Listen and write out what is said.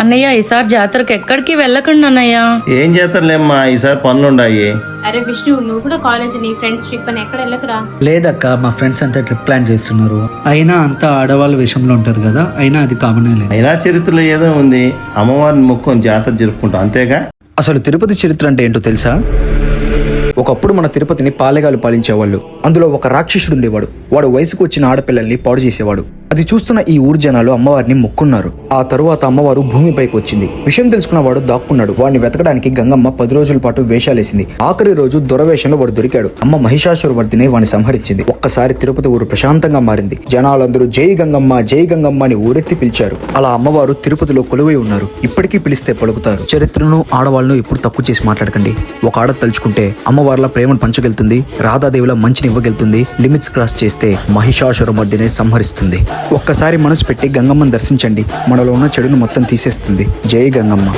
అన్నయ్య ఈసారి జాతరకు ఎక్కడికి వెళ్ళకండి అన్నయ్య. ఏం చేస్తారులేమ్మా, ఈసారి పనులుండాయి. అరే విష్ణు, నువ్వు కూడా కాలేజ్ నీ ఫ్రెండ్స్ ట్రిప్ అని ఎక్కడ వెళ్ళకరా? లేదక్క, మా ఫ్రెండ్స్ అంతా ట్రిప్ ప్లాన్ చేస్తున్నారు. అయినా అంతా ఆడవాళ్ళ విషయంలో ఉంటారు కదా, అయినా అది కామనే లేదు. అయినా చరిత్రలో ఏదో ఉంది, అమ్మవారిని మొక్కుని జాతర జరుపుకుంటాం అంతేగా. అసలు తిరుపతి చరిత్ర అంటే ఏంటో తెలుసా? ఒకప్పుడు మన తిరుపతిని పాలెగాలు పాలించేవాళ్ళు. అందులో ఒక రాక్షసుడు ఉండేవాడు. వాడు వయసుకు వచ్చిన ఆడపిల్లల్ని పాడు చేసేవాడు. అది చూస్తున్న ఈ ఊరు జనాలు అమ్మవారిని మొక్కున్నారు. ఆ తరువాత అమ్మవారు భూమిపైకి వచ్చింది. విషయం తెలుసుకున్న వాడు దాక్కున్నాడు. వాడిని వెతకడానికి గంగమ్మ 10 రోజుల పాటు వేషాలేసింది. ఆఖరి రోజు దొరవేషంలో వాడు దొరికాడు. అమ్మ మహిషాసురవర్ధిని వాడిని సంహరించింది. ఒక్కసారి తిరుపతి ఊరు ప్రశాంతంగా మారింది. జనాలందరూ జై గంగమ్మ జై గంగమ్మ అని ఊరెత్తి పిలిచారు. అలా అమ్మవారు తిరుపతిలో కొలువై ఉన్నారు. ఇప్పటికీ పిలిస్తే పలుకుతారు. చరిత్రను ఆడవాళ్ళను ఎప్పుడు తక్కువ చేసి మాట్లాడకండి. ఒక ఆడ తలుచుకుంటే అమ్మవార్ల ప్రేమను పంచగలుగుతుంది, రాధాదేవిలా మంచిని ఇవ్వగలుగుతుంది. లిమిట్స్ క్రాస్ చేస్తే మహిషాసురమర్దిని సంహరిస్తుంది. ఒక్కసారి మనసు పెట్టి గంగమ్మను దర్శించండి. మనలో ఉన్న చెడును మొత్తం తీసేస్తుంది. జై గంగమ్మ.